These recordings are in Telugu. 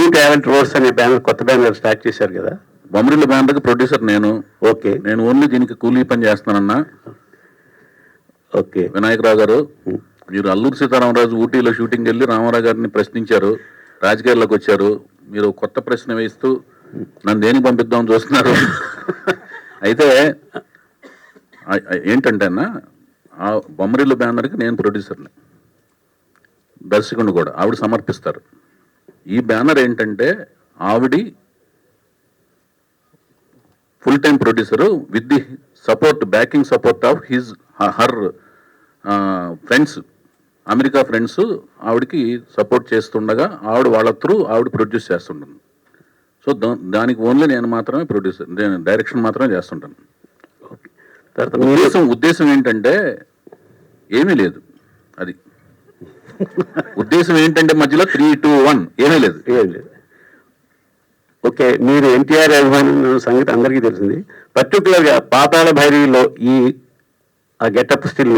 న్యూ టాలెంట్ రోడ్స్ అనే బ్యానర్, కొత్త బ్యానర్ స్టార్ట్ చేశారు కదా. బొమ్మరిల్లు బ్యానర్కి ప్రొడ్యూసర్ నేను. ఓకే, నేను ఓన్లీ దీనికి కూలీ పని చేస్తున్నానన్నా. ఓకే. వినాయకరావు గారు, మీరు అల్లూరు సీతారామరాజు ఊటీలో షూటింగ్ వెళ్ళి రామారావు గారిని ప్రశ్నించారు, రాజకీయాల్లోకి వచ్చారు. మీరు కొత్త ప్రశ్న వేస్తూ నన్ను దేనికి పంపిద్దామని చూస్తున్నారు. అయితే ఏంటంటే అన్న, ఆ బొమ్మరిల్లు బ్యానర్కి నేను ప్రొడ్యూసర్ని, దర్శకుడిని కూడా ఆవిడ సమర్పిస్తారు. ఈ బ్యానర్ ఏంటంటే ఆవిడి full time producer with the support, backing support of her friends, America friends ఆవిడకి సపోర్ట్ చేస్తుండగా ఆవిడ వాళ్ళ త్రూ ఆవిడ ప్రొడ్యూస్ చేస్తుంటాను. సో దానికి ఓన్లీ నేను మాత్రమే ప్రొడ్యూసర్, నేను డైరెక్షన్ మాత్రమే చేస్తుంటాను. ఉద్దేశం ఏంటంటే ఏమీ లేదు, అది ఉద్దేశం ఏంటంటే మధ్యలో 3, 2, 1 ఏమీ లేదు. ఓకే, మీరు ఎన్టీఆర్ అభిమానం సంగతి అందరికీ తెలిసింది. పర్టికులర్గా పాతాళ భైరవిలో ఈ ఆ గెటప్ స్టిల్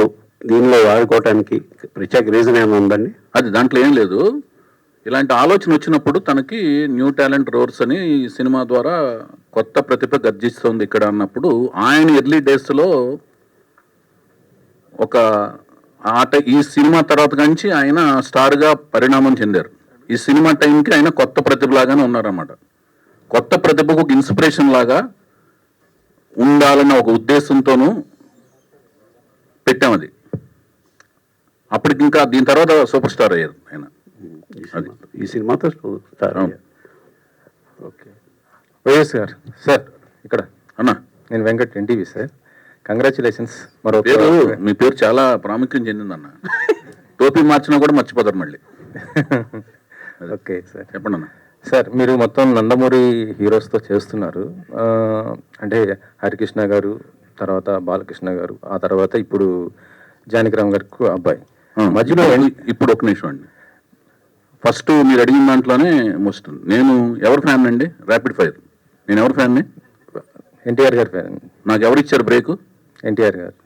దీనిలో వాడుకోవటానికి ప్రత్యేక రీజన్ ఏమైనా ఉందండి? అది దాంట్లో ఏం లేదు. ఇలాంటి ఆలోచన వచ్చినప్పుడు తనకి న్యూ టాలెంట్ రోడ్స్ అని సినిమా ద్వారా కొత్త ప్రతిభ గర్జిస్తుంది ఇక్కడ అన్నప్పుడు, ఆయన ఎర్లీ డేస్లో ఒక ఈ సినిమా తర్వాత నుంచి ఆయన స్టార్గా పరిణామం చెందారు. ఈ సినిమా టైంకి ఆయన కొత్త ప్రతిభలాగానే ఉన్నారన్నమాట. కొత్త ప్రతిభకు ఒక ఇన్స్పిరేషన్ లాగా ఉండాలన్న ఒక ఉద్దేశంతోనూ పెట్టాం అది. అప్పటికి ఇంకా దీని తర్వాత సూపర్ స్టార్ అయ్యారు ఆయన ఈ సినిమాతో స్టార్. ఓకే, వైఎస్ గారు సార్, ఇక్కడ అన్న నేను వెంకట్ ఎన్టీవీ సార్. కంగ్రాచులేషన్స్. మరో పేరు, మీ పేరు చాలా ప్రాముఖ్యం చెందిందన్న. టోపీ మార్చినా కూడా మర్చిపోతారు మళ్ళీ. ఓకే సార్, చెప్పండి అన్న. సార్, మీరు మొత్తం నందమూరి హీరోస్తో చేస్తున్నారు. అంటే హరికృష్ణ గారు, తర్వాత బాలకృష్ణ గారు, ఆ తర్వాత ఇప్పుడు జానకిరామ్ గారికి అబ్బాయి మధ్యలో. ఇప్పుడు ఒక నిమిషం అండి, ఫస్ట్ మీరు అడిగిన దాంట్లోనే మోస్ట్ నేను ఎవరి ఫ్యాన్ అండి? Rapid fire. నేను ఎవరి ఫ్యాన్ని? ఎన్టీఆర్ గారి ఫ్యాన్. నాకు ఎవరు ఇచ్చారు బ్రేక్? ఎన్టీఆర్ గారు.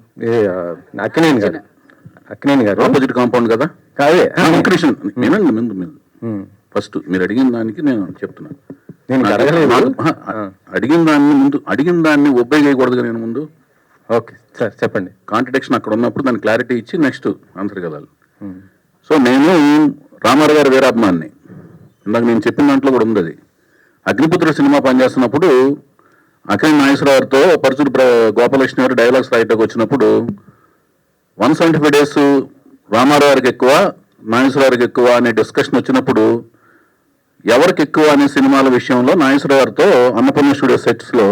అక్కినేని గారు. అక్కినేని గారు ఆపోజిట్ కాంపౌండ్ కదా. కాదే, నేనండి ముందు ఫస్ట్ మీరు అడిగిన దానికి నేను చెప్తున్నాను. నేను అడిగిన దాన్ని ఒబ్బే చేయకూడదు నేను ముందు. ఓకే సార్, చెప్పండి. కాంట్రడిక్షన్ అక్కడ ఉన్నప్పుడు దాన్ని క్లారిటీ ఇచ్చి నెక్స్ట్ ఆన్సర్ కదాలి. సో నేను రామారావు గారి వీరాభిమాన్ని, ఇందాక నేను చెప్పిన దాంట్లో కూడా ఉంది అది. అగ్నిపుత్రుడు సినిమా పనిచేస్తున్నప్పుడు అఖిల్ నాగేశ్వరరావుతో పరచూరు గోపాలకృష్ణ గారు డైలాగ్స్ రాయటకు వచ్చినప్పుడు 175 days రామారావు గారికి ఎక్కువ, నాగేశ్వరరావు గారికి ఎక్కువ అనే డిస్కషన్ వచ్చినప్పుడు ఎవరికి ఎక్కువ అనే సినిమాల విషయంలో నాగేశ్వరరావు గారితో అన్నపూర్ణ స్టూడియో సెట్స్లో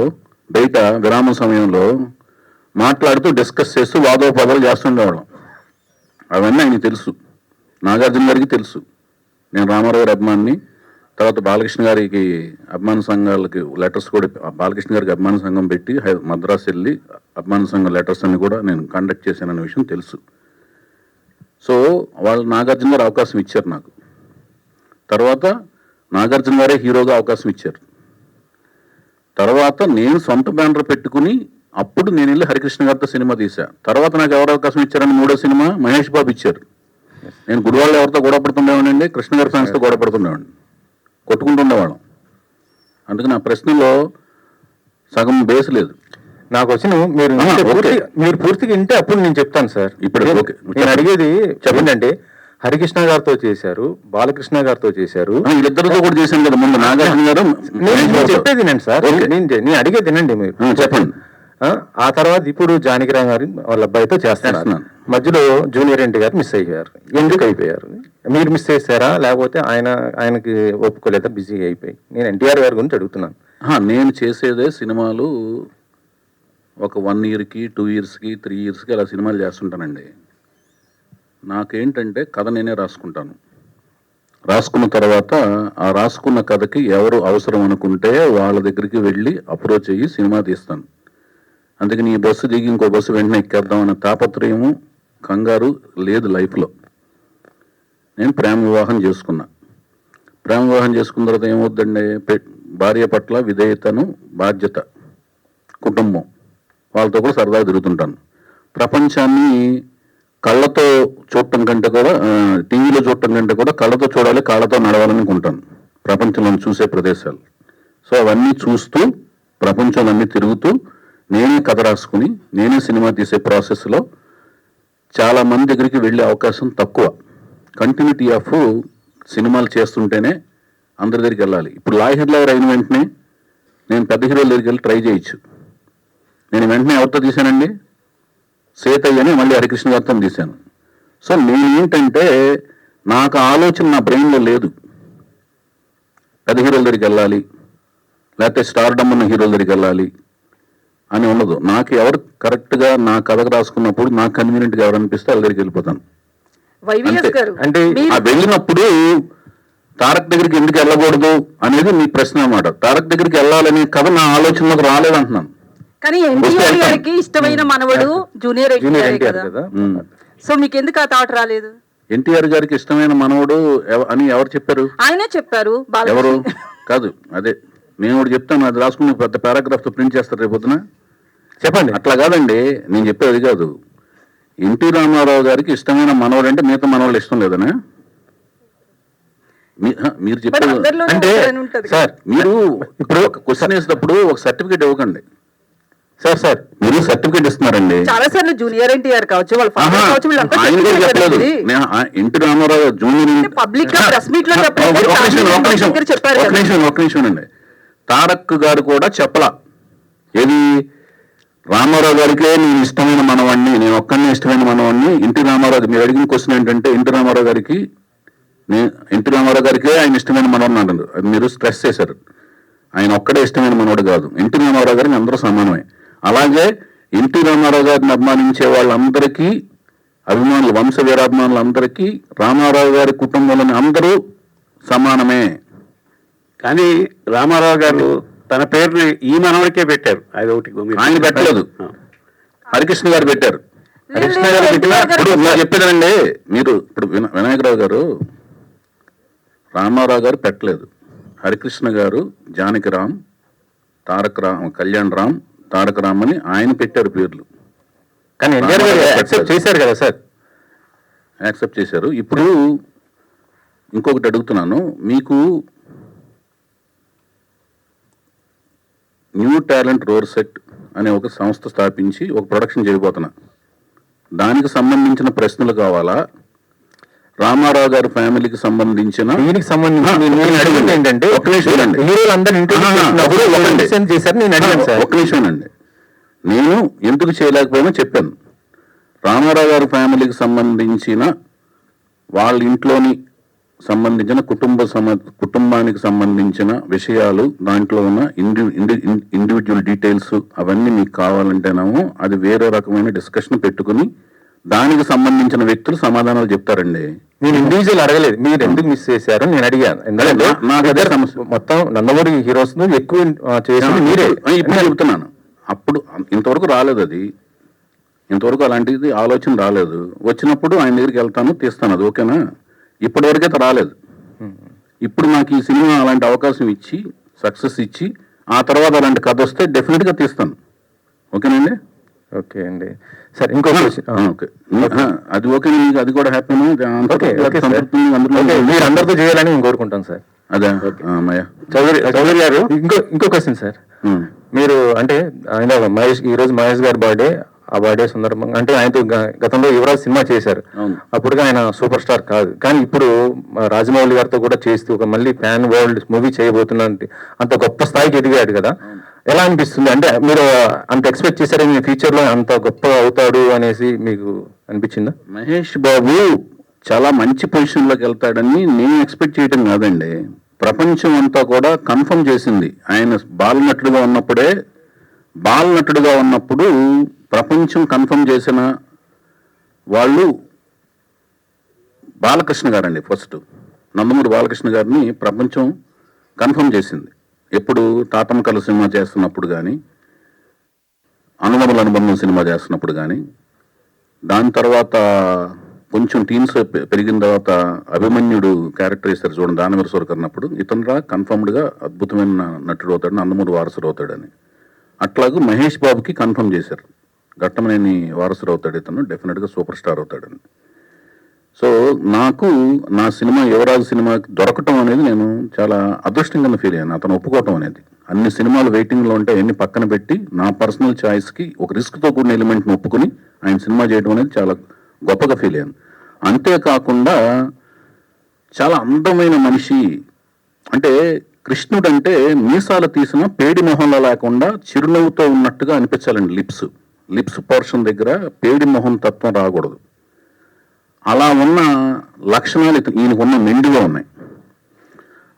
బయట విరామం సమయంలో మాట్లాడుతూ డిస్కస్ చేస్తూ వాదోపదాలు చేస్తుండేవాళ్ళం. అవన్నీ ఆయనకి తెలుసు, నాగార్జున గారికి తెలుసు. నేను రామారావు గారి అభిమాన్ని. తర్వాత బాలకృష్ణ గారికి అభిమాన సంఘాలకి లెటర్స్ కూడా, బాలకృష్ణ గారికి అభిమాన సంఘం పెట్టి మద్రాసు వెళ్ళి అభిమాన సంఘం లెటర్స్ అన్ని కూడా నేను కండక్ట్ చేశాననే విషయం తెలుసు. సో వాళ్ళు నాగార్జున గారు అవకాశం ఇచ్చారు నాకు. తర్వాత నాగార్జున గారే హీరోగా అవకాశం ఇచ్చారు. తర్వాత నేను సొంత బ్యానర్ పెట్టుకుని అప్పుడు నేను వెళ్ళి హరికృష్ణ గారితో సినిమా తీసా. తర్వాత నాకు ఎవరు అవకాశం ఇచ్చారని 3వ సినిమా మహేష్ బాబు ఇచ్చారు. నేను గుడివాళ్ళు ఎవరితో గొడవ పడుతుండేవాడిని, కృష్ణ గారి ఫ్యాన్స్తో గొడవ పడుతుండేవాడిని, కొట్టుకుంటుండేవాళ్ళం. అందుకని ఆ ప్రశ్నలో సగం బేస్ లేదు. నాకు వచ్చిన మీరు పూర్తిగా వింటే అప్పుడు నేను చెప్తాను సార్. ఇప్పుడు నేను అడిగేది చెప్పండి. హరికృష్ణ గారితో చేశారు, బాలకృష్ణ గారితో చేశారు, వీళ్ళిద్దరితో కూడా చేశాను కదా ముందు నాగార్జున గారు. చెప్పేది నేను సార్, నేను అడిగేది తినండి మీరు చెప్పండి. ఆ తర్వాత ఇప్పుడు జానకిరామ్ గారి వాళ్ళ అబ్బాయితో చేస్తున్నాను. మధ్యలో జూనియర్ ఎన్టీ గారు మిస్ అయ్యారు. ఎందుకు అయిపోయారు? మీరు మిస్ చేశారా, లేకపోతే ఆయనకి ఒప్పుకోలేదా, బిజీగా అయిపోయి? నేను ఎన్టీఆర్ గారి గురించి అడుగుతున్నాను. నేను చేసేదే సినిమాలు ఒక 1 yearకి 2 yearsకి 3 yearsకి అలా సినిమాలు చేస్తుంటానండి. నాకేంటంటే కథ నేనే రాసుకుంటాను. రాసుకున్న తర్వాత ఆ రాసుకున్న కథకి ఎవరు అవసరం అనుకుంటే వాళ్ళ దగ్గరికి వెళ్ళి అప్రోచ్ అయ్యి సినిమా తీస్తాను. అందుకని ఈ బస్సు దిగి ఇంకో బస్సు వెంటనే ఎక్కేద్దామన్న తాపత్రయము, కంగారు లేదు లైఫ్లో. నేను ప్రేమ వివాహం చేసుకున్నా. ప్రేమ వివాహం చేసుకున్న తర్వాత ఏమవుద్దండి, భార్య పట్ల విధేయతను, బాధ్యత, కుటుంబం, వాళ్ళతో కూడా సరదాగా తిరుగుతుంటాను. ప్రపంచాన్ని కళ్ళతో చూడటం కంటే కూడా, టీవీలో చూడటం కంటే కూడా కళ్ళతో చూడాలి, కాళ్ళతో నడవాలని అనుకుంటాను. ప్రపంచంలో చూసే ప్రదేశాలు. సో అవన్నీ చూస్తూ ప్రపంచంలో తిరుగుతూ నేనే కథ రాసుకుని నేనే సినిమా తీసే ప్రాసెస్లో చాలా మంది దగ్గరికి వెళ్ళే అవకాశం తక్కువ. కంటిన్యూటీ ఆఫ్ సినిమాలు చేస్తుంటేనే అందరి దగ్గరికి వెళ్ళాలి. ఇప్పుడు లాహిర్ లాగర్ అయిన వెంటనే నేను పెద్ద హీరోల దగ్గరికి వెళ్ళి ట్రై చేయొచ్చు. నేను వెంటనే ఎవరితో తీశానండి, సేతయ్య అని మళ్ళీ హరికృష్ణ గారితో తీశాను. సో నేను ఏంటంటే నాకు ఆలోచన నా బ్రెయిన్లో లేదు పెద్ద హీరోల దగ్గరికి వెళ్ళాలి లేకపోతే స్టార్డమ్ ఉన్న హీరోల దగ్గరికి వెళ్ళాలి అని ఉండదు. నాకు ఎవరు కరెక్ట్గా నా కథకు రాసుకున్నప్పుడు నాకు కన్వీనియంట్గా ఎవరు అనిపిస్తే వాళ్ళ దగ్గరికి వెళ్ళిపోతాను. వైవిఎస్ గారు అంటే ఆ వెళ్ళినప్పుడు తారక్ దగ్గరికి ఎందుకు వెళ్ళకూడదు అనేది మీ ప్రశ్న అన్నమాట. తారక్ దగ్గరికి వెళ్ళాలనే కథ నా ఆలోచనలోకి రాలేదంటున్నాను. కానీ ఎన్టీఆర్ గారికి ఇష్టమైన మనవడు జూనియర్ ఎన్టీఆర్ కదా, సో మీకు ఎందుకు ఆ థాట్ రాలేదు? ఎన్టీఆర్ గారికి ఇష్టమైన మనవడు అని ఎవరు చెప్పారు? ఆయనే చెప్పారు. ఎవరు కాదు, అదే నేను కూడా చెప్తాను, అది రాసుకుని పెద్ద పారాగ్రాఫ్ తో ప్రింట్ చేస్తారు రేపొద్దున. చెప్పండి. అట్లా కాదండి, నేను చెప్పేది కాదు. ఎన్టీ రామారావు గారికి ఇష్టమైన మనవడు అంటే మిగతా మనవాళ్ళు ఇష్టం లేదనా? మీరు చెప్పేది అంటే సార్, మీరు ఇప్పుడు ఒక క్వశ్చన్ వేసేటప్పుడు ఒక సర్టిఫికేట్ ఇవ్వకండి సార్. మీరు సర్టిఫికేట్ ఇస్తున్నారండి. చాలా సార్లు జూనియర్ ఎన్టీఆర్ కావచ్చు, వాళ్ళ ఫాదర్ కావచ్చు, వీళ్ళంతా ఆయన కూడా చెప్పలేదు. ఎన్టీ రామారావు జూనియర్ పబ్లిక్ లో ప్రెస్ మీట్ లో ఒక నిమిషం అండి. తారక్ గారు కూడా చెప్పలా ఏది రామారావు గారికే నేను ఇష్టమైన మనవాణ్ణి, నేను ఒక్కనే ఇష్టమైన మనవాణ్ణి. ఎన్టీ రామారావు మీరు అడిగిన క్వశ్చన్ ఏంటంటే ఎన్టీ రామారావు గారికే ఆయన ఇష్టమైన మనవాడిని అంటారు. అది మీరు స్ట్రెస్ చేశారు. ఆయన ఒక్కడే ఇష్టమైన మనవాడు కాదు, ఎన్టీ రామారావు గారిని అందరూ సమానమే. అలాగే ఎన్టీ రామారావు గారిని అభిమానించే వాళ్ళందరికీ అభిమానులు, వంశ వీరాభిమానులందరికీ రామారావు గారి కుటుంబంలోని అందరూ సమానమే. కానీ రామారావు గారు తన పేరుని ఈ మనవడికే పెట్టారు. అది ఒకటి ఆయన పెట్టలేదు, హరికృష్ణ గారు పెట్టారు. హరికృష్ణ గారు ఇప్పుడు మీరు చెప్పేదండి, మీరు ఇప్పుడు వినాయకరావు గారు రామారావు గారు పెట్టలేదు, హరికృష్ణ గారు జానకి రామ్, కళ్యాణ్ రామ్, తారక రామ్ అని ఆయన పెట్టారు పేర్లు. కానీ ఎన్టీఆర్ గారు యాక్సెప్ట్ చేశారు కదా సార్? యాక్సెప్ట్ చేశారు. ఇప్పుడు ఇంకొకటి అడుగుతున్నాను, మీకు న్యూ టాలెంట్ రోర్ సెట్ అనే ఒక సంస్థ స్థాపించి ఒక ప్రొడక్షన్ చేయబోతున్నా. దానికి సంబంధించిన ప్రశ్నలు కావాలా, రామారావు గారి ఫ్యామిలీకి సంబంధించిన దీనికి సంబంధించి ఏంటంటే ఒక నిమిషం అండి, ఒక నిమిషం అండి. నేను ఎందుకు చేయలేకపోయినా చెప్పాను. రామారావు గారి ఫ్యామిలీకి సంబంధించిన వాళ్ళ ఇంట్లోని సంబంధించిన కుటుంబానికి సంబంధించిన విషయాలు, దాంట్లో ఉన్న ఇండివిజువల్ డీటెయిల్స్ అవన్నీ మీకు కావాలంటేనేమో అది వేరే రకమైన డిస్కషన్ పెట్టుకుని దానికి సంబంధించిన వ్యక్తులు సమాధానాలు చెప్తారండి. నేను ఇండివిజువల్ అడగలేదు, మీరు ఎందుకు మిస్ చేశారు నేను అడిగాను. ఎందుకంటే నాకు అదే సమస్య. మొత్తం నందమూరి హీరోస్ ఎక్కువ చేసింది మీరే. ఇప్పుడు చెప్తున్నాను, అప్పుడు ఇంతవరకు రాలేదు, అది ఇంతవరకు అలాంటిది ఆలోచన రాలేదు. వచ్చినప్పుడు ఆయన దగ్గరికి వెళ్తాను, తీస్తాను, అది ఓకేనా? ఇప్పటి వరకైతే రాలేదు. ఇప్పుడు నాకు ఈ సినిమా అలాంటి అవకాశం ఇచ్చి సక్సెస్ ఇచ్చి ఆ తర్వాత అలాంటి కథ వస్తే డెఫినెట్గా తీస్తాను. ఓకేనండి? ఓకే అండి. సరే, ఇంకో ఓకే, అది ఓకే, అది కూడా హ్యాపీ. మీరు అందరితో చేయాలని నేను కోరుకుంటాను సార్. అదే చౌదరి గారు, ఇంకో క్వశ్చన్ సార్. మీరు అంటే ఆయన ఈరోజు మహేష్ గారి బర్త్డే, ఆ బర్త్డే సందర్భంగా అంటే ఆయనతో గతంలో యువరాజ్ సినిమా చేశారు, అప్పుడుగా ఆయన సూపర్ స్టార్ కాదు. కానీ ఇప్పుడు రాజమౌళి గారితో కూడా చేస్తూ ఒక మళ్ళీ ప్యాన్ వరల్డ్ మూవీ చేయబోతున్నా, అంత గొప్ప స్థాయికి ఎదిగాడు కదా. ఎలా అనిపిస్తుంది? అంటే మీరు అంత ఎక్స్పెక్ట్ చేశారు మీ ఫ్యూచర్ లో అంత గొప్ప అవుతాడు అనేసి మీకు అనిపించిందా? మహేష్ బాబు చాలా మంచి పొజిషన్ లోకి వెళ్తాడని నేను ఎక్స్పెక్ట్ చేయడం కాదండి, ప్రపంచం అంతా కూడా కన్ఫర్మ్ చేసింది. ఆయన బాలనటుడుగా ఉన్నప్పుడు ప్రపంచం కన్ఫర్మ్ చేసిన వాళ్ళు బాలకృష్ణ గారండి. ఫస్ట్ నందమూరి బాలకృష్ణ గారిని ప్రపంచం కన్ఫర్మ్ చేసింది. ఎప్పుడు తాతమ్మకల సినిమా చేస్తున్నప్పుడు కానీ, అనుబంధం సినిమా చేస్తున్నప్పుడు కానీ, దాని తర్వాత కొంచెం టీమ్స్ పెరిగిన తర్వాత అభిమన్యుడు క్యారెక్టర్ ఇస్తారు చూడండి, దానవీర సూరకర్ అన్నప్పుడు ఇతను కన్ఫర్మ్డ్గా అద్భుతమైన నటుడు అవుతాడు, నందమూరి వారసుడు అవుతాడని. అట్లాగే మహేష్ బాబుకి కన్ఫర్మ్ చేశారు, ఘట్టమనేని వారసుడు అవుతాడు ఇతను, డెఫినెట్గా సూపర్ స్టార్ అవుతాడని. సో నాకు నా సినిమా యువరాజు సినిమాకి దొరకటం అనేది నేను చాలా అదృష్టంగా ఫీల్ అయ్యాను. అతను ఒప్పుకోవటం అనేది, అన్ని సినిమాలు వెయిటింగ్లో ఉంటే అన్ని పక్కన పెట్టి నా పర్సనల్ ఛాయిస్కి ఒక రిస్క్తో కూడిన ఎలిమెంట్ని ఒప్పుకొని ఆయన సినిమా చేయడం అనేది చాలా గొప్పగా ఫీల్ అయ్యాను. అంతేకాకుండా చాలా అందమైన మనిషి, అంటే కృష్ణుడు అంటే మీసాలు తీసిన పేడి మొహంలో లేకుండా చిరునవ్వుతో ఉన్నట్టుగా అనిపించాలండి. లిప్స్ పోర్షన్ దగ్గర పేడి మొహం తత్వం రాకూడదు. అలా ఉన్న లక్షణాలు ఈయనకు ఉన్న మెండుగా ఉన్నాయి.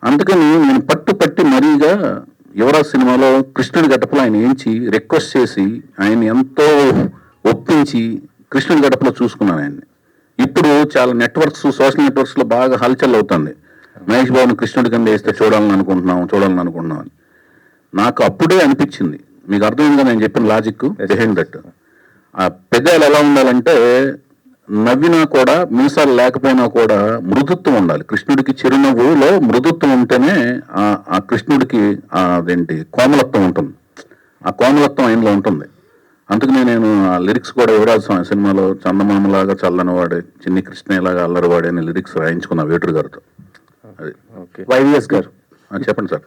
అందుకని నేను పట్టి మరీగా యువరాజ్ సినిమాలో కృష్ణుడి గడపలో ఆయన ఏంచి రిక్వెస్ట్ చేసి ఆయన ఎంతో ఒప్పించి కృష్ణుడి గడపలో చూసుకున్నాను ఆయన్ని. ఇప్పుడు చాలా సోషల్ నెట్వర్క్స్లో బాగా హల్చల్ అవుతుంది. మహేష్ బాబుని కృష్ణుడి కింద వేస్తే చూడాలని అనుకుంటున్నాం అని. నాకు అప్పుడే అనిపించింది, మీకు అర్థమైందిగా నేను చెప్పిన లాజిక్ బిహైండ్ దట్. ఆ పెద్దలు ఎలా ఉండాలంటే నవ్వినా కూడా మీసాలు లేకపోయినా కూడా మృదుత్వం ఉండాలి. కృష్ణుడికి చిరునవ్వులో మృదుత్వం ఉంటేనే ఆ కృష్ణుడికి అదేంటి కోమలత్వం ఉంటుంది. ఆ కోమలత్వం ఆయనలో ఉంటుంది. అందుకనే నేను ఆ లిరిక్స్ కూడా యువరాజు సినిమాలో చందమామలాగా చల్లనివాడే, చిన్ని కృష్ణలాగా అల్లరివాడే అని లిరిక్స్ రాయించుకున్నా వేటూరు గారితో. అది వైవిఎస్ గారు చెప్పండి సార్.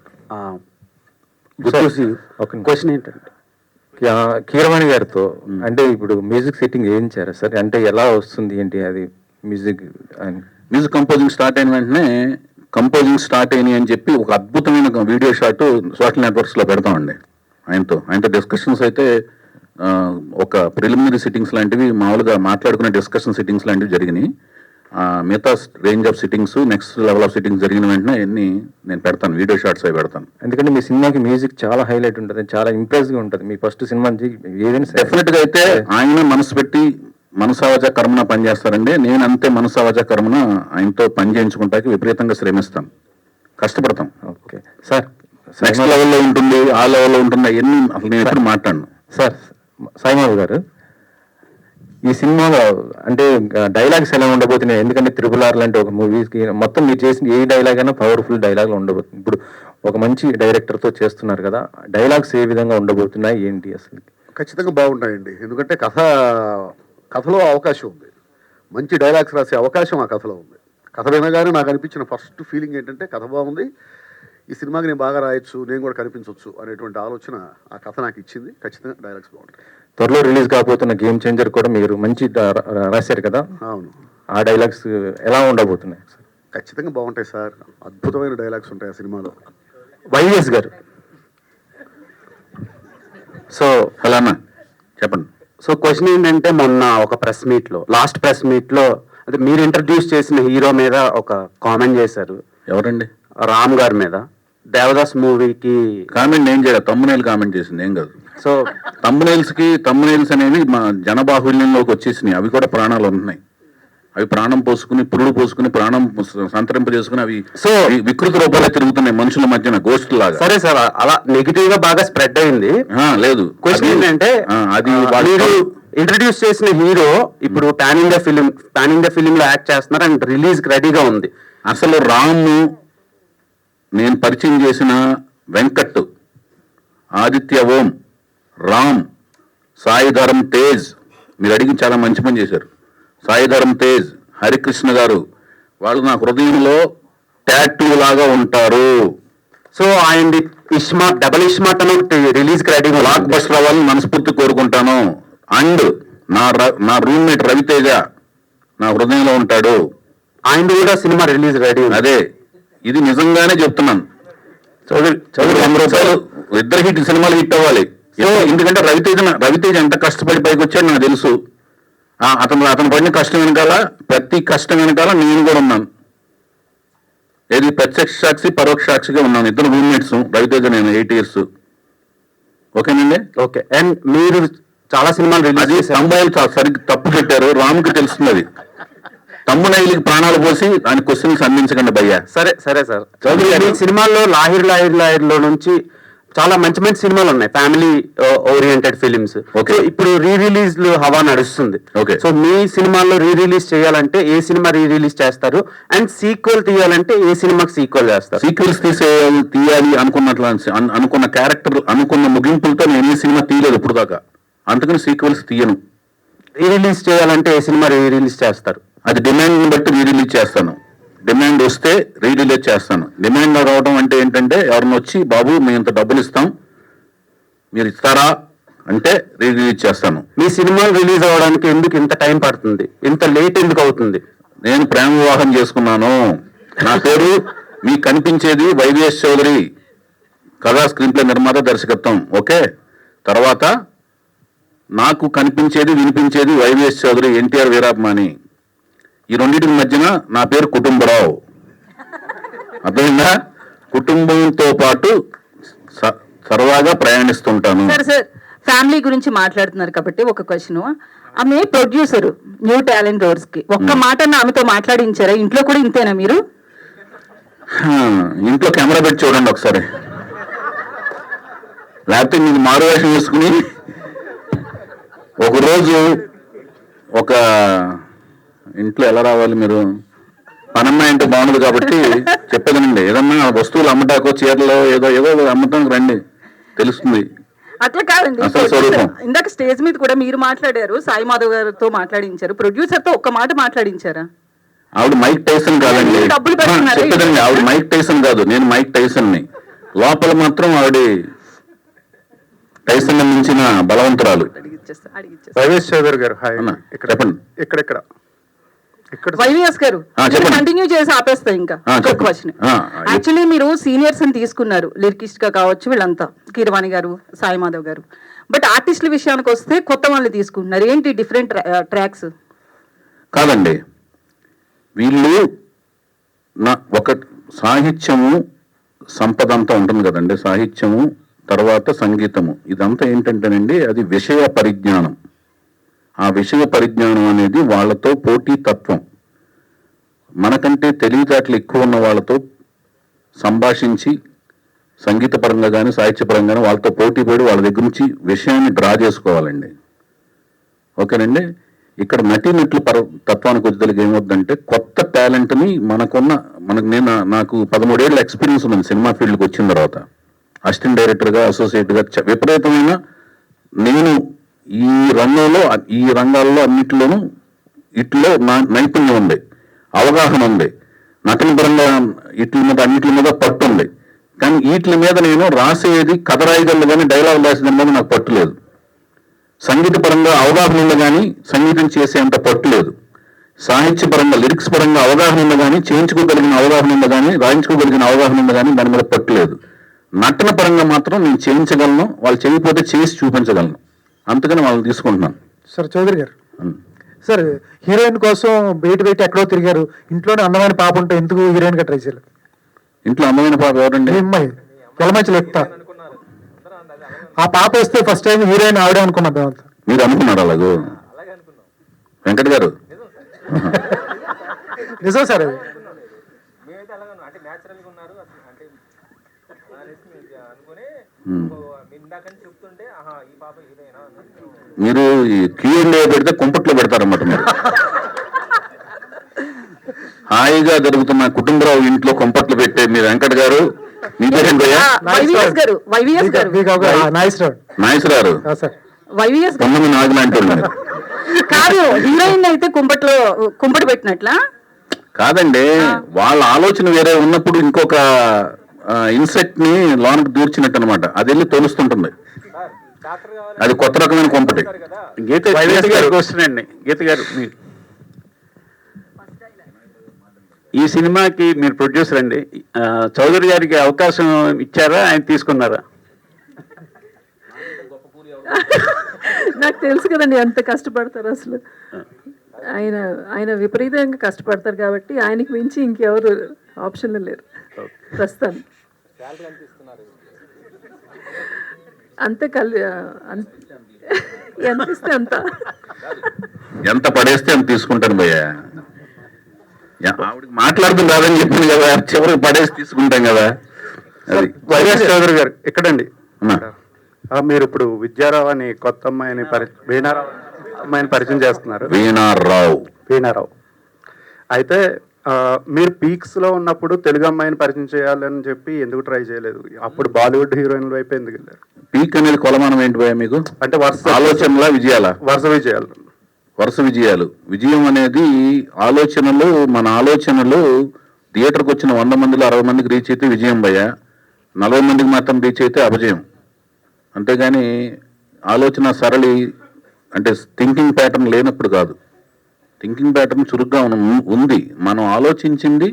క్వశ్చన్ ఏంటంటే కీరవాణి గారితో అంటే ఇప్పుడు మ్యూజిక్ సెట్టింగ్ చేయించారా సార్? అంటే ఎలా వస్తుంది ఏంటి అది మ్యూజిక్ కంపోజింగ్ స్టార్ట్ అయిన వెంటనే కంపోజింగ్ స్టార్ట్ అయినాయి అని చెప్పి ఒక అద్భుతమైన వీడియో షాట్ సోషల్ నెట్వర్క్స్లో పెడతామండి. ఆయనతో డిస్కషన్స్ అయితే ఒక ప్రిలిమినరీ సిట్టింగ్స్ లాంటివి మామూలుగా మాట్లాడుకునే డిస్కషన్ సిట్టింగ్స్ లాంటివి జరిగినాయి. మిగతా range of sittings, next level of sittings జరిగిన వెంటనే అన్ని నేను పెడతాను, వీడియో షాట్స్ అవి పెడతాను. ఎందుకంటే మీ సినిమాకి మ్యూజిక్ చాలా హైలైట్ ఉంటుంది, చాలా ఇంప్రెస్గా ఉంటుంది. మీ ఫస్ట్ సినిమా ఏదైనా డెఫినెట్గా అయితే ఆయన మనసు పెట్టి మనసావజ కర్మన పనిచేస్తారండి. నేను అంతే మనసావజ కర్మన ఆయనతో పని చేయించుకుంటాకి విపరీతంగా శ్రమిస్తాం, కష్టపడతాం. ఓకే సార్, నెక్స్ట్ లెవెల్లో ఉంటుంది, ఆ లెవెల్లో ఉంటుంది, అవన్నీ అసలు నేను ఎప్పుడు మాట్లాడను. సార్ సాయిబాబు గారు, ఈ సినిమాలో అంటే డైలాగ్స్ ఎలా ఉండబోతున్నాయి? ఎందుకంటే RRR లాంటి ఒక మూవీకి మొత్తం మీరు చేసిన ఏ డైలాగ్ అయినా పవర్ఫుల్ డైలాగ్లు ఉండబోతుంది. ఇప్పుడు ఒక మంచి డైరెక్టర్తో చేస్తున్నారు కదా, డైలాగ్స్ ఏ విధంగా ఉండబోతున్నాయి ఏంటి అసలు? ఖచ్చితంగా బాగుంటాయండి. ఎందుకంటే కథలో అవకాశం ఉంది, మంచి డైలాగ్స్ రాసే అవకాశం ఆ కథలో ఉంది. కథ వినగానే నాకు అనిపించిన ఫస్ట్ ఫీలింగ్ ఏంటంటే కథ బాగుంది, ఈ సినిమాకి నేను బాగా రాయొచ్చు, నేను కూడా కనిపించవచ్చు అనేటువంటి ఆలోచన ఆ కథ నాకు ఇచ్చింది. ఖచ్చితంగా డైలాగ్స్ బాగుంటాయి. త్వరలో రిలీజ్ కాబోతున్న గేమ్ చేంజర్ కూడా మీరు మంచి రాశారు కదా, అవును. ఆ డైలాగ్స్ ఎలా ఉండబోతున్నాయి? ఖచ్చితంగా బాగుంటాయి సార్, అద్భుతమైన డైలాగ్స్ ఉంటాయి ఆ సినిమాలో. వైవిఎస్ గారు, సో ఫలానా చెప్పండి. సో క్వశ్చన్ ఏంటంటే మొన్న ఒక లాస్ట్ ప్రెస్ మీట్లో అదే మీరు ఇంట్రడ్యూస్ చేసిన హీరో మీద ఒక కామెంట్ చేశారు. ఎవరండి? రామ్ గారి మీద. దేవదాస్ మూవీకి కామెంట్ ఏం చేయాలి, తమ్మునేలు కామెంట్ చేసింది ఏం కాదు. సో తమ్మునేల్స్ అనేవి మా జనబాహుల్యంలోకి వచ్చేసినాయి. అవి కూడా ప్రాణాలు ఉంటున్నాయి. అవి ప్రాణం పోసుకుని, పురుడు పోసుకుని, ప్రాణం సంతరింపజేసుకుని అవి వికృత రూపాలే తిరుగుతున్నాయి మనుషుల మధ్యన, గోస్ట్ లాగా. సరే సార్, అలా నెగిటివ్ గా బాగా స్ప్రెడ్ అయింది. లేదు, క్వశ్చన్ ఏంటంటే అది మీరు ఇంట్రడ్యూస్ చేసిన హీరో ఇప్పుడు పాన్ ఇండియా ఫిలిం లో యాక్ట్ చేస్తున్నారు అండ్ రిలీజ్ రెడీగా ఉంది. అసలు రాము నేను పరిచయం చేసిన వెంకట్, ఆదిత్య ఓం, రామ్, సాయిధరం తేజ్, మీరు అడిగి చాలా మంచి పని చేశారు. సాయిధరం తేజ్, హరికృష్ణ గారు, వాళ్ళు నా హృదయంలో టాటూ లాగా ఉంటారు. సో ఆయన డబల్ ఇస్మార్ట్ అని రిలీజ్ కి రెడీ, బ్లాక్ బస్టర్ అవ్వాలని మనస్ఫూర్తి కోరుకుంటాను. అండ్ నా రూమ్మేట్ రవితేజ నా హృదయంలో ఉంటాడు. ఆయన కూడా సినిమా రిలీజ్ రెడీ. అదే, ఇది నిజంగానే చెప్తున్నాను. ఇద్దరు సినిమాలు హిట్ అవ్వాలి. ఎందుకంటే రవితేజ ఎంత కష్టపడి పైకి వచ్చాడు నాకు తెలుసు. అతను పడిన కష్టం వెనకాల, ప్రతి కష్టం వెనకాల నేను కూడా ఉన్నాను. ఏది ప్రత్యక్ష సాక్షి పరోక్ష సాక్షిగా ఉన్నాను. ఇద్దరు రూమ్మేట్స్, రవితేజ నేను 8 years. ఓకేనండి. ఓకే. అండ్ మీరు చాలా సినిమాలు రిలీజ్ చేశారు. తమ్ముళ్ళు సరిగ్గా తప్పు పెట్టారు, రాముకి తెలుస్తున్నది. తమ్మునైలికి ప్రాణాలు పోసి ఆయన క్వశ్చన్స్ అందించకండి భయ్యా. సరే సార్, సినిమాల్లో లాహిర్ లో నుంచి చాలా మంచి మంచి సినిమాలు ఉన్నాయి, ఫ్యామిలీ ఓరియంటెడ్ ఫిలిమ్స్. ఓకే, ఇప్పుడు రిలీజ్ హవా నడుస్తుంది. ఓకే, సో మీ సినిమాల్లో రిలీజ్ చేయాలంటే ఏ సినిమా రిలీజ్ చేస్తారు? అండ్ సీక్వెల్ తీయాలంటే ఏ సినిమాకి సీక్వెల్ చేస్తారు? సీక్వెల్స్ తీయాలి అనుకున్న క్యారెక్టర్, అనుకున్న ముగింపులతో నేను ఏ సినిమా తీయలేదు ఇప్పుడు దాకా. అందుకని సీక్వెల్స్ తీయను. రిలీజ్ చేయాలంటే ఏ సినిమా రిలీజ్ చేస్తారు? అది డిమాండ్ని బట్టి రీరిలీజ్ చేస్తాను. డిమాండ్ వస్తే రీరిలీజ్ చేస్తాను. డిమాండ్ రావడం అంటే ఏంటంటే ఎవరిని వచ్చి బాబు మేము ఇంత డబ్బులు ఇస్తాం మీరు ఇస్తారా అంటే రిలీజ్ చేస్తాను. మీ సినిమాలు రిలీజ్ అవ్వడానికి ఎందుకు ఇంత టైం పడుతుంది, ఇంత లేట్ ఎందుకు అవుతుంది? నేను ప్రేమ వివాహం చేసుకున్నాను. నా పేరు మీకు కనిపించేది వైవిఎస్ చౌదరి, కథా స్క్రీన్ ప్లే నిర్మాత, దర్శకత్వం. ఓకే, తర్వాత నాకు కనిపించేది వినిపించేది వైవిఎస్ చౌదరి, ఎన్టీఆర్ వీరాభిమాని. ఈ రెండింటి మధ్యన నా పేరు కుటుంబరావు. అర్థమైందా? కుటుంబంతో పాటు సరదాగా ప్రయాణిస్తుంటాను. సార్ ఫ్యామిలీ గురించి మాట్లాడుతున్నారు కాబట్టి ఒక క్వశ్చన్. ఆమె ప్రొడ్యూసర్ న్యూ టాలెంట్ రోడ్స్ కి ఒక్క మాట ఆమెతో మాట్లాడించారా? ఇంట్లో కూడా ఇంతేనా మీరు? ఇంట్లో కెమెరా పెట్టి చూడండి ఒకసారి, లేకపోతే మీకు మారువేషం వేసుకుని ఒకరోజు ఒక ఇంట్లో ఎలా రావాలి మీరు? పనమ్మాయి అంటే బాగుండదు కాబట్టి చెప్పేదనండి. ఏదన్నా వస్తువులు అమ్మటాకో చీరలో ఏదో ఏదో అమ్మటానికి రండి, తెలుస్తుంది. అట్లా కాదండి, ఇందాక స్టేజ్ మీద కూడా మీరు మాట్లాడారు, సాయి మాధవ్ గారితో మాట్లాడించారు, ప్రొడ్యూసర్ తో ఒక్క మాట మాట్లాడించారా? ఆవిడ మైక్ టైసన్ కాదండి, చెప్పేదండి. ఆవిడ మైక్ టైసన్ కాదు, నేను మైక్ టైసన్ ని. లోపల మాత్రం ఆవిడ టైసన్ మించిన బలవంతురాలు. వైవిఎస్ చౌదరి గారు చెప్పండి. ఇక్కడ వైవిఎస్ గారు కంటిన్యూ చేసి ఆపేస్తా. ఇంకా క్వశ్చన్, యాక్చువల్లీ మీరు సీనియర్స్ ని తీసుకున్నారు, లిరికిస్ట్ గా కావచ్చు వీళ్ళంతా, కీరవాణి గారు, సాయి మాధవ్ గారు. బట్ ఆర్టిస్టుల విషయానికి వస్తే కొత్త వాళ్ళు తీసుకుంటున్నారు. ఏంటి డిఫరెంట్ ట్రాక్స్? కాదండి, వీళ్ళు ఒక సాహిత్యము సంపద అంతా ఉంటుంది కదండి. సాహిత్యము తర్వాత సంగీతము, ఇదంతా ఏంటంటేనండి అది విషయ పరిజ్ఞానం. ఆ విషయ పరిజ్ఞానం అనేది వాళ్ళతో పోటీ తత్వం. మనకంటే తెలివితేటలు ఎక్కువ ఉన్న వాళ్ళతో సంభాషించి సంగీతపరంగా కానీ సాహిత్యపరంగా కానీ వాళ్ళతో పోటీ పడి వాళ్ళ దగ్గర నుంచి విషయాన్ని డ్రా చేసుకోవాలండి. ఓకేనండి. ఇక్కడ నటీనటుల తత్వానికి వచ్చేదానికి ఏమవుతుందంటే కొత్త టాలెంట్ని నాకు 13 ఏళ్ళ ఎక్స్పీరియన్స్ ఉంది సినిమా ఫీల్డ్కి వచ్చిన తర్వాత. అసిస్టెంట్ డైరెక్టర్గా, అసోసియేట్గా విపరీతమైన నేను ఈ రంగాల్లో అన్నిటిలోనూ ఇట్లో నైపుణ్యం ఉంది, అవగాహన ఉంది, నటన పరంగా అన్నిటి మీద పట్టు ఉంది. కానీ వీటి మీద నేను రాసేది కథ రాయగలను కానీ డైలాగ్ రాసేదాని మీద నాకు పట్టు లేదు. సంగీత పరంగా అవగాహన ఉంది కానీ సంగీతం చేసేంత పట్టు లేదు. సాహిత్య పరంగా లిరిక్స్ పరంగా అవగాహన ఉంది కానీ చేయించుకోగలిగిన అవగాహన ఉంది కానీ రాయించుకోగలిగిన అవగాహన ఉంది కానీ దాని మీద పట్టు లేదు. నటన పరంగా మాత్రం నేను చేయించగలను, వాళ్ళు చేయకపోతే చేసి చూపించగలను, అందుకని వాళ్ళని తీసుకుంటున్నాను. సార్ చౌదరి గారు, సార్ హీరోయిన్ కోసం బయట ఎక్కడో తిరిగారు, ఇంట్లోనే అందమైన పాప ఉంటే ఎందుకు హీరోయిన్ గా ట్రై చేయలేదు? ఇంట్లో అందమైన పాప ఎవరండి? అమ్మాయి ఎలమంచి లెక్క. ఆ పాప వస్తే ఫస్ట్ టైం హీరోయిన్ ఆవిడే అనుకున్నాం మేమంతా. మీరు అనుకున్నారు అలాగూ? వెంకట్ గారు నిజం సార్ అది. మీరు ఈ Q&A పెడితే కుంపట్లో పెడతారన్నమాట. మీరు హాయిగా జరుగుతున్న కుటుంబరావు ఇంట్లో కుంపట్లు పెట్టే మీ వెంకట్ గారు, మీ పేరేంటయ్యా? నాయసరారు పొన్నమి నాగులాంటి కాదు, హీరోయిన్ అయితే కుంపటి పెట్టినట్లా కాదండి. వాళ్ళ ఆలోచన వేరే ఉన్నప్పుడు ఇంకొక ఇన్సెక్ట్ ని లోనకు దూర్చినట్టు అనమాట. అది వెళ్ళి తోలుస్తుంటుంది, అది కొత్త రకమైన కొంపటి. గీత గారికి వస్తుందండి. గీత గారు, మీరు ఈ సినిమాకి మీరు ప్రొడ్యూసర్ అండి, చౌదరి గారికి అవకాశం ఇచ్చారా, ఆయన తీసుకున్నారా? నాకు తెలుసు కదండి ఎంత కష్టపడతారు అసలు. ఆయన విపరీతంగా కష్టపడతారు కాబట్టి ఆయనకి మించి ఇంకెవరు ఆప్షన్లు లేరు ప్రస్తుతానికి. అంతే ఎంత ఇస్తే అంత, ఎంత పడేస్తే అంత తీసుకుంటాను భయ్యా. ఆవిడకి మాట్లాడుతుంది కాదని చెప్పింది కదా, చివరికి పడేసి తీసుకుంటాం కదా. అది వైవిఎస్ చౌదరి గారు ఎక్కడండి? మీరు ఇప్పుడు విద్యారావు అని కొత్త అమ్మాయిని వీణారావు అమ్మాయిని పరిచయం చేస్తున్నారు. వీణారావు అయితే మీరు పీక్స్ లో ఉన్నప్పుడు తెలుగు అమ్మాయిని పరిచయం చేయాలని చెప్పి ఎందుకు ట్రై చేయలేదు? అప్పుడు బాలీవుడ్ హీరోయిన్ వైపు ఎందుకు వెళ్ళారు? పీక్ అనేది కొలమానం ఏంటి భయ్యా మీకు? అంటే వరుస ఆలోచనలా విజయాలా? వరుస విజయాలు. వరుస విజయాలు. విజయం అనేది ఆలోచనలు, మన ఆలోచనలు థియేటర్కి వచ్చిన 100 మందిలో 60 మందికి రీచ్ అయితే విజయం భయ్య, 40 మందికి మాత్రం రీచ్ అయితే అపజయం. అంతేగాని ఆలోచన సరళి అంటే థింకింగ్ ప్యాటర్న్ లేనప్పుడు కాదు. థింకింగ్ ప్యాటర్న్ చురుగ్గా ఉంది, మనం ఆలోచించింది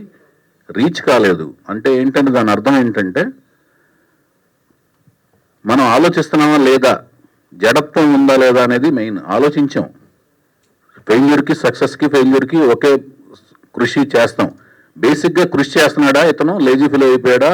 రీచ్ కాలేదు అంటే ఏంటంటే దాని అర్థం ఏంటంటే మనం ఆలోచిస్తున్నామా లేదా, జడత్వం ఉందా లేదా అనేది మెయిన్. ఆలోచించాం, ఫెయిల్యూర్కి సక్సెస్కి ఫెయిల్యూర్కి ఒకే కృషి చేస్తాం. బేసిక్గా కృషి చేస్తున్నాడా, ఇతను లేజీ ఫీల్ అయిపోయాడా,